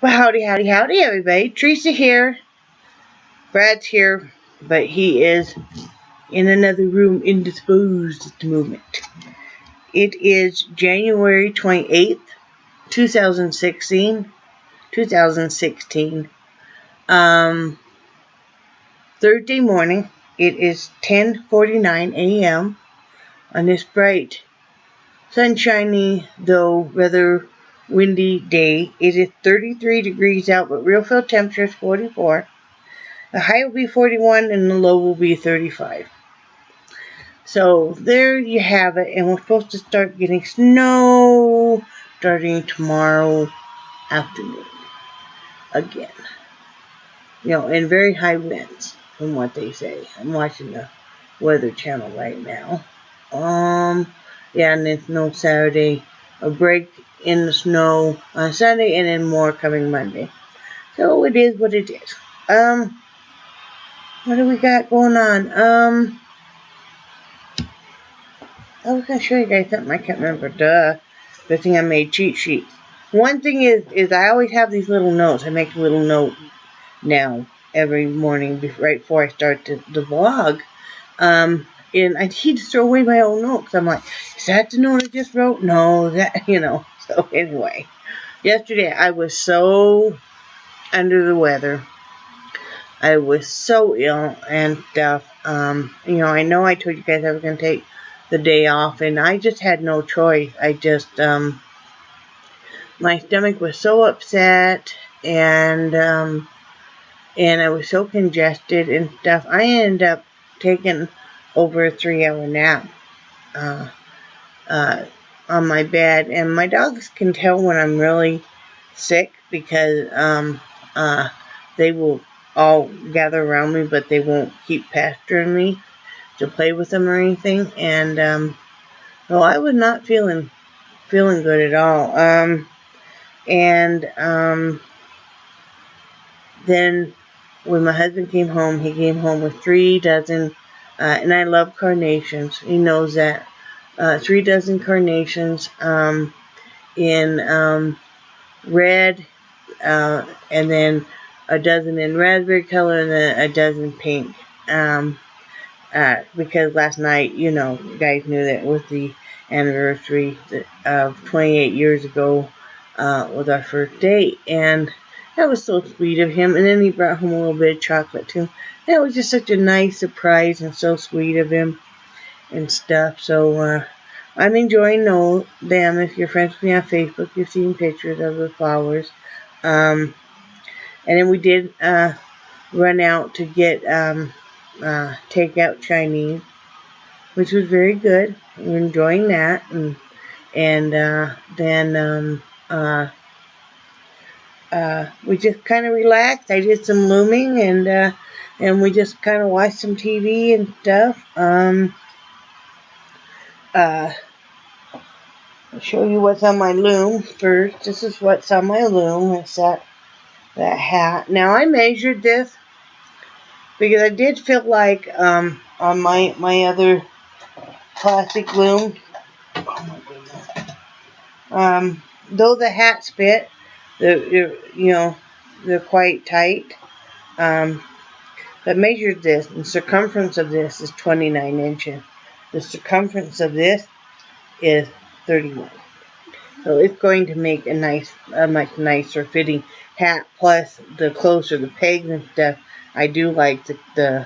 Well, howdy, howdy, howdy, everybody. Theresa here. Brad's here, but he is in another room indisposed at the moment. It is January 28th, 2016. Thursday morning. It is 10:49 a.m. on this bright, sunshiny, though rather windy day. It is 33 degrees out, but real feel temperature is 44. The high will be 41 and the low will be 35. So there you have it, and we're supposed to start getting snow starting tomorrow afternoon again. And very high winds from what they say. I'm watching the Weather Channel right now. And then snow Saturday, a break in the snow on Sunday, and then more coming Monday. So it is what it is. What do we got going on? I was going to show you guys something. I can't remember. Good thing I made cheat sheets. One thing is I always have these little notes. I make a little note now every morning right before I start the vlog. And I need to throw away my old notes. I'm like, is that the note I just wrote? No, So anyway, yesterday I was so under the weather. I was so ill and stuff. I know I told you guys I was going to take the day off, and I just had no choice. I just, my stomach was so upset, and I was so congested and stuff. I ended up taking over a 3-hour nap, on my bed, and my dogs can tell when I'm really sick because, they will all gather around me, but they won't keep pestering me to play with them or anything. And well, I was not feeling good at all. Then when my husband came home, he came home with 3 dozen, and I love carnations. He knows that. 3 dozen carnations in red, and then a dozen in raspberry color, and then a dozen pink. Because last night, you guys knew that it was the anniversary of 28 years ago, was our first date, and that was so sweet of him. And then he brought home a little bit of chocolate too. That was just such a nice surprise and so sweet of him and stuff. So I'm enjoying them. If you're friends with me on Facebook, you've seen pictures of the flowers. And then we did run out to get takeout Chinese, which was very good. We're enjoying that, and then we just kind of relaxed. I did some looming, and we just kind of watched some TV and stuff. I'll show you what's on my loom first. This is what's on my loom. It's that hat. Now I measured this because I did feel like on my other plastic loom, oh my goodness, though the hats fit, they're quite tight. I measured this, and the circumference of this is 29 inches. The circumference of this is 31. So it's going to make a much nicer fitting hat. Plus, the closer the pegs and stuff, I do like the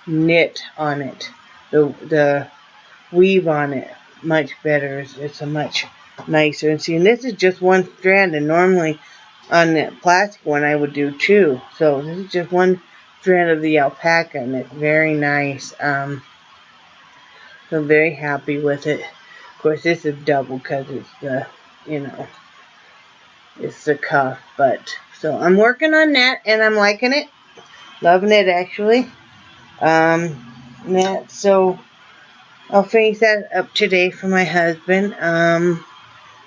knit on it, the weave on it much better. It's a much nicer. And see, and this is just one strand, and normally on the plastic one I would do 2. So this is just one strand of the alpaca, and it's very nice. So I'm very happy with it. Of course, this is double because it's the, it's the cuff. But so I'm working on that, and I'm liking it, loving it actually. So I'll finish that up today for my husband.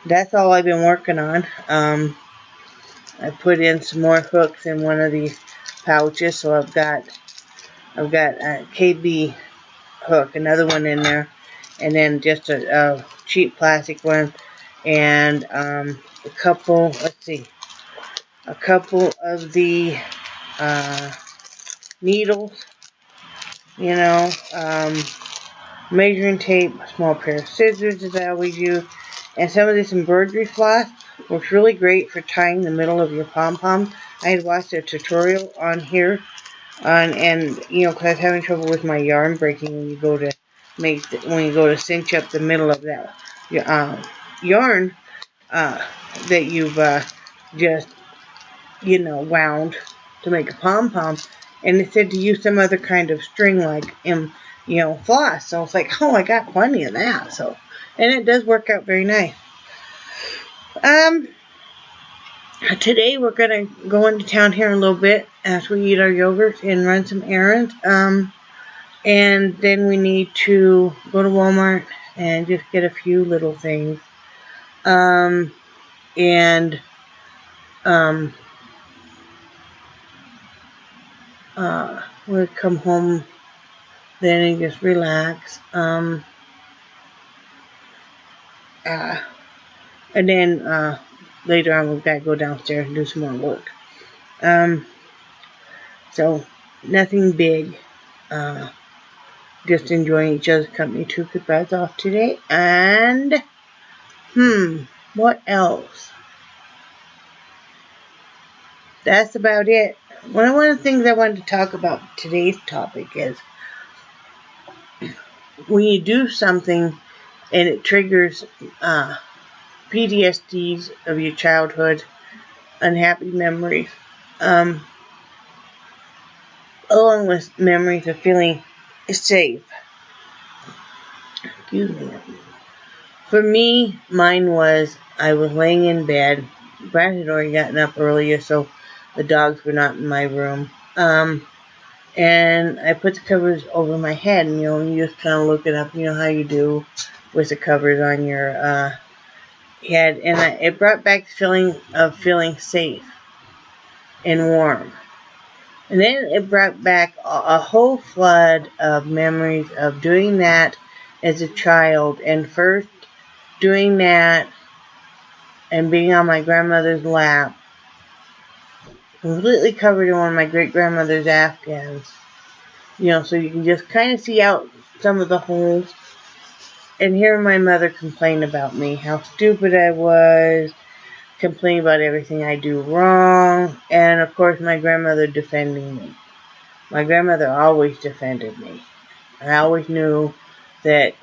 That's all I've been working on. I put in some more hooks in one of these pouches, so I've got a KB hook, another one in there, and then just a cheap plastic one, and a couple, let's see, a couple of the needles, you know, measuring tape, a small pair of scissors that I always use, and some of this embroidery floss works really great for tying the middle of your pom-pom. I had watched a tutorial on here, and you know, because I was having trouble with my yarn breaking when you go to cinch up the middle of that yarn that you've just, you know, wound to make a pom-pom, and it said to use some other kind of string like you know, floss. So it's like, oh, I got plenty of that. So, and it does work out very nice. Today we're gonna go into town here in a little bit after we eat our yogurt and run some errands. And then we need to go to Walmart and just get a few little things. We'll come home then and just relax. And then later on we've got to go downstairs and do some more work. So nothing big. Just enjoying each other's company. Took the breath off today. And what else? That's about it. One of the things I wanted to talk about today's topic is when you do something and it triggers PTSDs of your childhood, unhappy memories, along with memories of feeling safe. Excuse me. For me, mine was I was laying in bed. Brad had already gotten up earlier, so the dogs were not in my room. And I put the covers over my head, and, you know, you just kind of look it up, you know how you do with the covers on your head. And it brought back the feeling of feeling safe and warm. And then it brought back a whole flood of memories of doing that as a child. And first doing that and being on my grandmother's lap, completely covered in one of my great-grandmother's Afghans. You know, so you can just kind of see out some of the holes. And hear my mother complain about me, how stupid I was, complain about everything I do wrong, and of course my grandmother defending me. My grandmother always defended me. I always knew that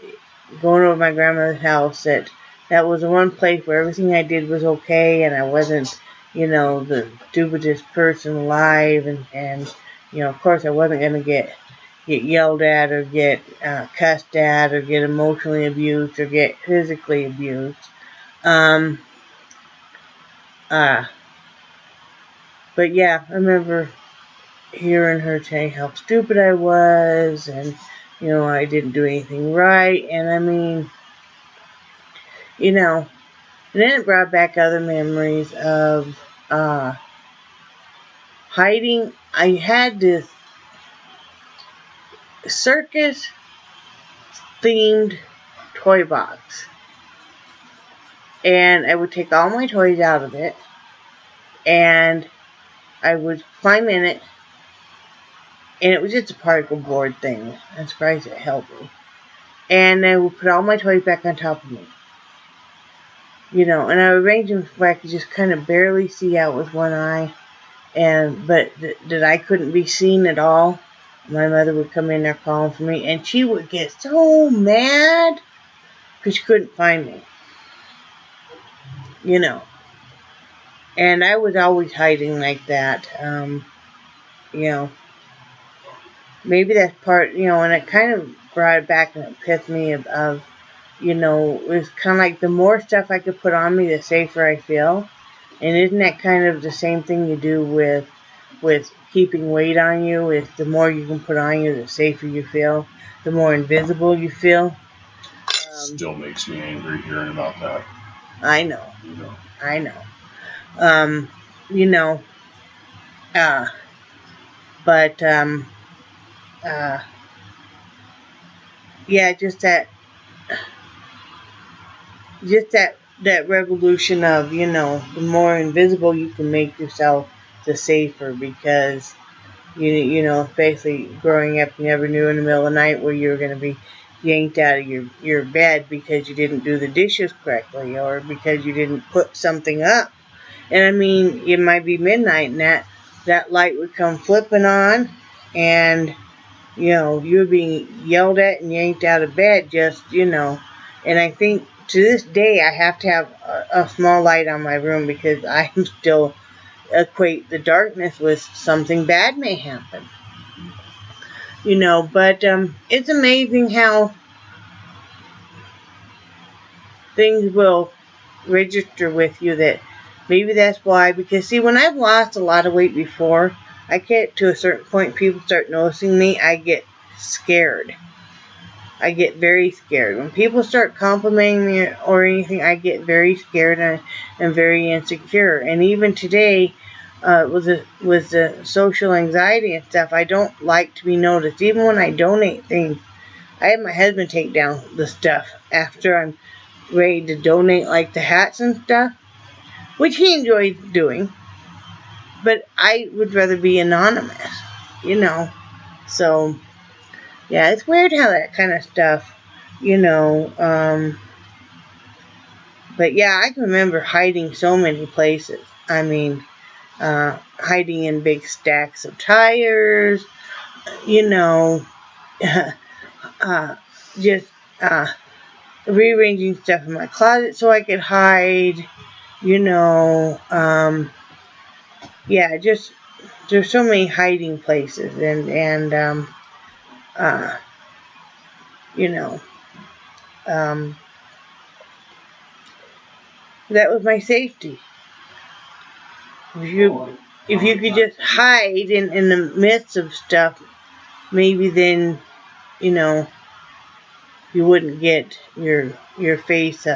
going over my grandmother's house, that was the one place where everything I did was okay, and I wasn't, you know, the stupidest person alive, and you know, of course I wasn't going to get yelled at or get cussed at or get emotionally abused or get physically abused. But yeah, I remember hearing her say how stupid I was, and, you know, I didn't do anything right, and I mean, you know, and then it brought back other memories of hiding. I had this circus themed toy box, and I would take all my toys out of it, and I would climb in it, and it was just a particle board thing. I'm surprised it helped me. And I would put all my toys back on top of me, you know, and I would arrange them where I could just kind of barely see out with one eye, but that I couldn't be seen at all. My mother would come in there calling for me, and she would get so mad because she couldn't find me, you know. And I was always hiding like that, you know. Maybe that's part, you know, and it kind of brought back an epiphany of, you know, it was kind of like the more stuff I could put on me, the safer I feel. And isn't that kind of the same thing you do with keeping weight on you? Is the more you can put on you, the safer you feel, the more invisible you feel. Still makes me angry hearing about that. I know. You know. I know. You know, but, yeah, just that that revolution of, the more invisible you can make yourself, the safer, because especially growing up, you never knew in the middle of the night where you were going to be yanked out of your bed because you didn't do the dishes correctly, or because you didn't put something up. And I mean, it might be midnight and that light would come flipping on, and you're being yelled at and yanked out of bed, and I think to this day I have to have a small light on my room, because I still equate the darkness with something bad may happen. But it's amazing how things will register with you, that maybe that's why, because see, when I've lost a lot of weight before, I get to a certain point, people start noticing me, I get scared. I get very scared. When people start complimenting me or anything, I get very scared and very insecure. And even today, with the social anxiety and stuff, I don't like to be noticed. Even when I donate things, I have my husband take down the stuff after I'm ready to donate, like the hats and stuff, which he enjoys doing. But I would rather be anonymous, So, yeah, it's weird how that kind of stuff, but yeah, I can remember hiding so many places. I mean, hiding in big stacks of tires, just rearranging stuff in my closet so I could hide, yeah, just, there's so many hiding places, and that was my safety. If you could just hide in the midst of stuff, maybe then, you wouldn't get your face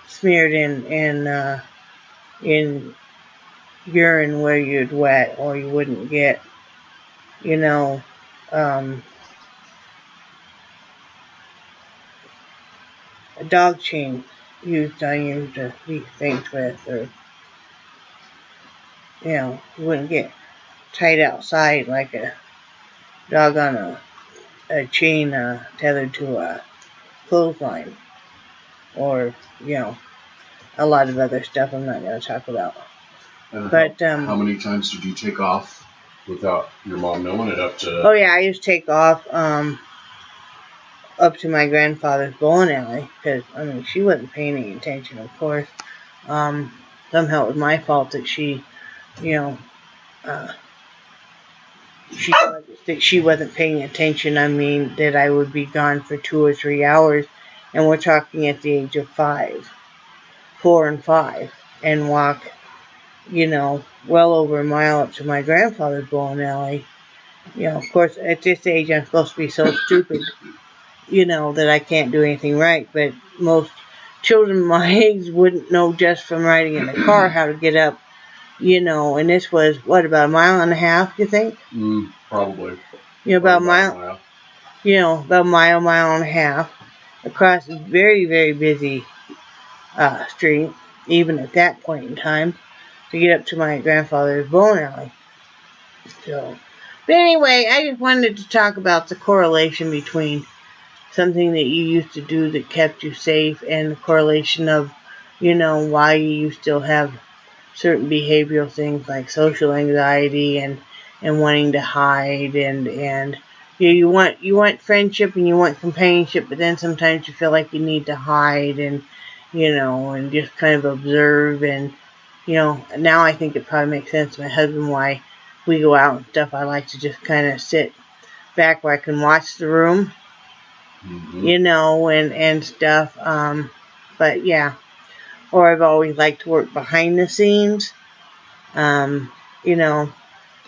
smeared in urine where you'd wet, or you wouldn't get, a dog chain used on you to beat things with, or you wouldn't get tied outside like a dog on a chain tethered to a clothesline, or a lot of other stuff I'm not going to talk about. But how many times did you take off without your mom knowing it? Up to? Oh yeah, I used to take off up to my grandfather's bowling alley, because I mean, she wasn't paying any attention, of course. Somehow it was my fault that she wasn't paying attention. I mean, that I would be gone for 2 or 3 hours, and we're talking at the age of 4 and 5, and walk, well over a mile up to my grandfather's bowling alley. Of course, at this age, I'm supposed to be so stupid, that I can't do anything right. But most children my age wouldn't know just from riding in the car how to get up, and this was, what, about a mile and a half, you think? Probably. About a mile. About a mile and a half, across a very, very busy street, even at that point in time, to get up to my grandfather's bowling alley. So, but anyway, I just wanted to talk about the correlation between something that you used to do that kept you safe, and the correlation of, why you still have certain behavioral things like social anxiety and wanting to hide, and you want friendship and you want companionship, but then sometimes you feel like you need to hide and and just kind of observe. And now I think it probably makes sense to my husband why we go out and stuff. I like to just kind of sit back where I can watch the room, and stuff. But yeah, or I've always liked to work behind the scenes,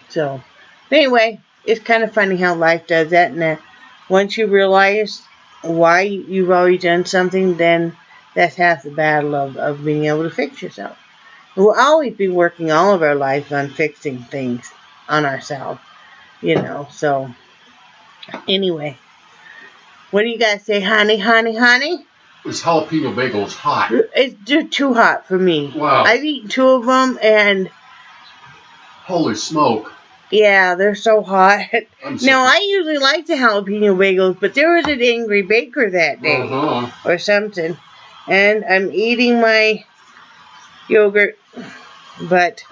So, but anyway, it's kind of funny how life does that, and that once you realize why you've already done something, then that's half the battle of being able to fix yourself. And we'll always be working all of our lives on fixing things on ourselves, So, anyway, what do you guys say, honey, honey, honey? Is jalapeno bagels hot? It's just too hot for me. Wow. I've eaten 2 of them, and holy smoke. yeah, they're so hot. Now, I usually like the jalapeno bagels, but there was an angry baker that day or something. And I'm eating my yogurt. But,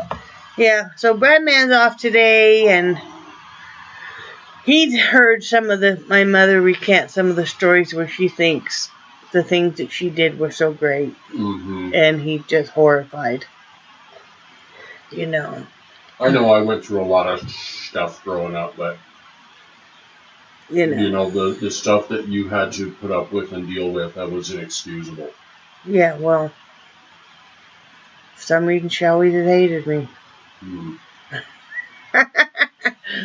yeah, so Bradman's off today, and he'd heard my mother recant some of the stories where she thinks the things that she did were so great. And he's just horrified. You know. I know I went through a lot of stuff growing up, but you know the stuff that you had to put up with and deal with, that was inexcusable. Yeah, well, for some reason she always hated me.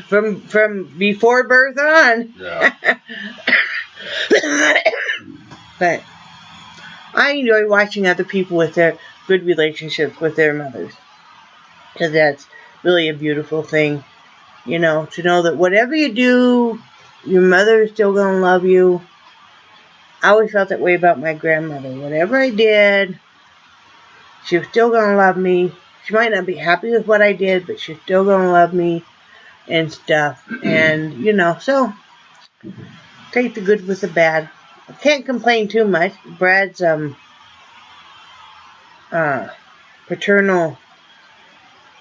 From before birth on. Yeah. But I enjoy watching other people with their good relationships with their mothers, because that's really a beautiful thing, you know, to know that whatever you do, your mother is still going to love you. I always felt that way about my grandmother. Whatever I did, she was still going to love me. She might not be happy with what I did, but she's still going to love me and stuff. And, you know, so take the good with the bad. I can't complain too much. Brad's paternal,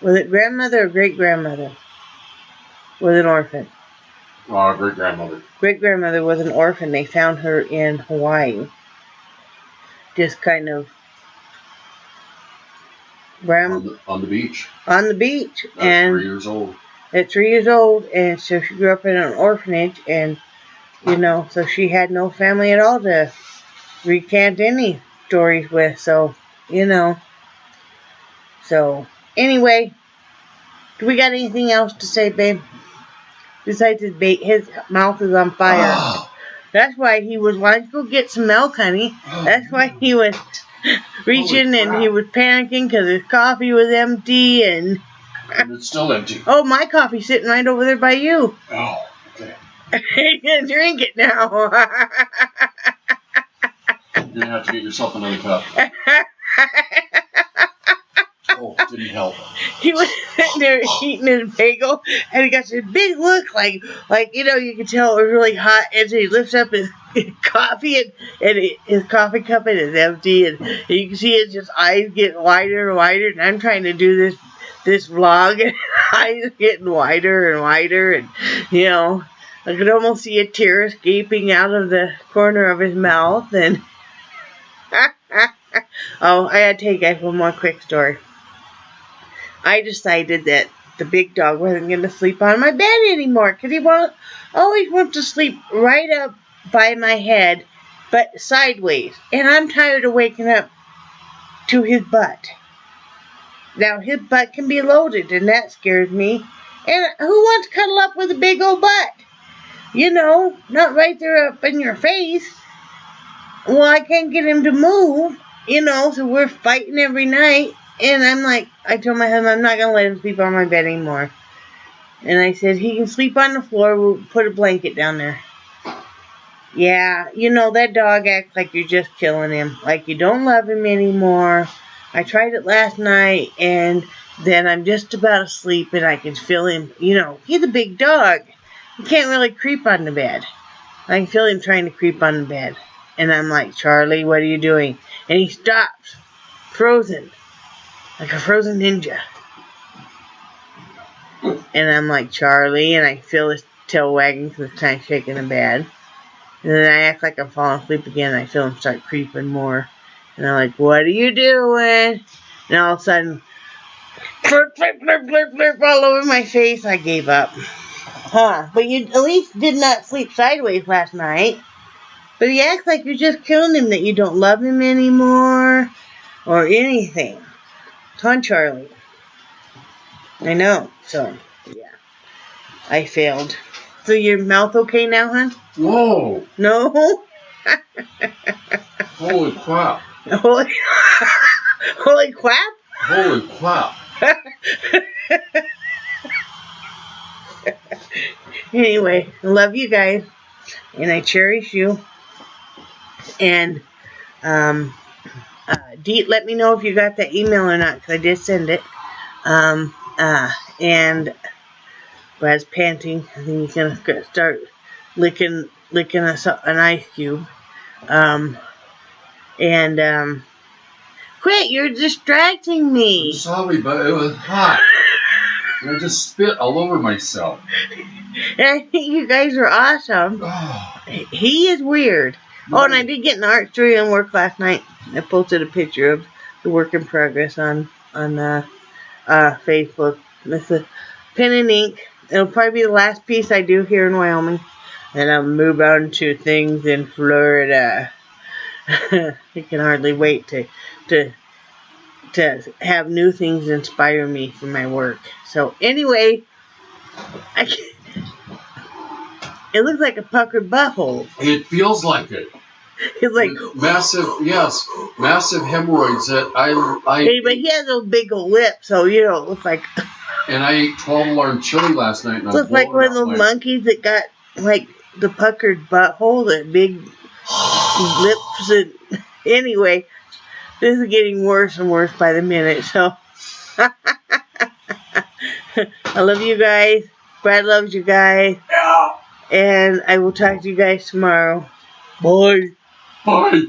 was it grandmother or great-grandmother, was an orphan. Great-grandmother. Great-grandmother was an orphan. They found her in Hawaii. Just kind of on the beach. On the beach. At 3 years old. At 3 years old, and so she grew up in an orphanage, and, you know, so she had no family at all to recant any stories with, so, you know. So, anyway, do we got anything else to say, babe? Besides his mouth is on fire. That's why he was, why don't you go get some milk, honey? That's why he was reaching and he was panicking because his coffee was empty and it's still empty. Oh, my coffee's sitting right over there by you. Oh, okay. You can drink it now. You're going to have to get yourself another cup. Oh, didn't help. He was sitting there eating his bagel, and he got this big look, like you know, you can tell it was really hot, and so he lifts up his coffee, and his coffee cup and it's empty, and you can see his eyes getting wider and wider, and I'm trying to do this vlog, and eyes getting wider and wider, and, you know, I could almost see a tear escaping out of the corner of his mouth, and oh, I gotta tell you guys one more quick story. I decided that the big dog wasn't going to sleep on my bed anymore, because he always wants to sleep right up by my head, but sideways, and I'm tired of waking up to his butt. Now, his butt can be loaded, and that scares me. And who wants to cuddle up with a big old butt? You know, not right there up in your face. Well, I can't get him to move, you know, so we're fighting every night. And I'm like, I told my husband, I'm not going to let him sleep on my bed anymore. And I said, he can sleep on the floor, we'll put a blanket down there. Yeah, you know, that dog acts like you're just killing him. Like you don't love him anymore. I tried it last night, and then I'm just about asleep, and I can feel him, you know, he's a big dog. He can't really creep on the bed. I can feel him trying to creep on the bed. And I'm like, Charlie, what are you doing? And he stops, frozen, like a frozen ninja. And I'm like, Charlie, and I feel his tail wagging because it's kind of shaking the bed. And then I act like I'm falling asleep again, and I feel him start creeping more. And I'm like, what are you doing? And all of a sudden, flirp, flirp, flirp, flirp, flirp, all over my face. I gave up. But you at least did not sleep sideways last night. But he acts like you're just killing him, that you don't love him anymore, or anything. Come on, Charlie. I know. So, yeah. I failed. So your mouth okay now, hon? Whoa. No? Holy crap. Holy crap? Holy crap. Anyway, I love you guys, and I cherish you, and Dee, let me know if you got that email or not, because I did send it. And Brad's panting. I think he's gonna start licking an ice cube. Quit! You're distracting me. I'm sorry, but it was hot. And I just spit all over myself. And I think you guys are awesome. He is weird. Oh, and I did get an art studio and work last night. I posted a picture of the work in progress on Facebook. It's a pen and ink. It'll probably be the last piece I do here in Wyoming. And I'll move on to things in Florida. I can hardly wait to have new things inspire me for my work. So anyway, it looks like a puckered butthole. It feels like it. It's like massive hemorrhoids that I. Hey, but he has those big old lips, so it looks like. And I ate 12-alarm chili last night. And looks like one of those monkeys that got like the puckered butthole, that big lips. And anyway, this is getting worse and worse by the minute. So I love you guys. Brad loves you guys. Yeah. And I will talk to you guys tomorrow. Bye. Bye.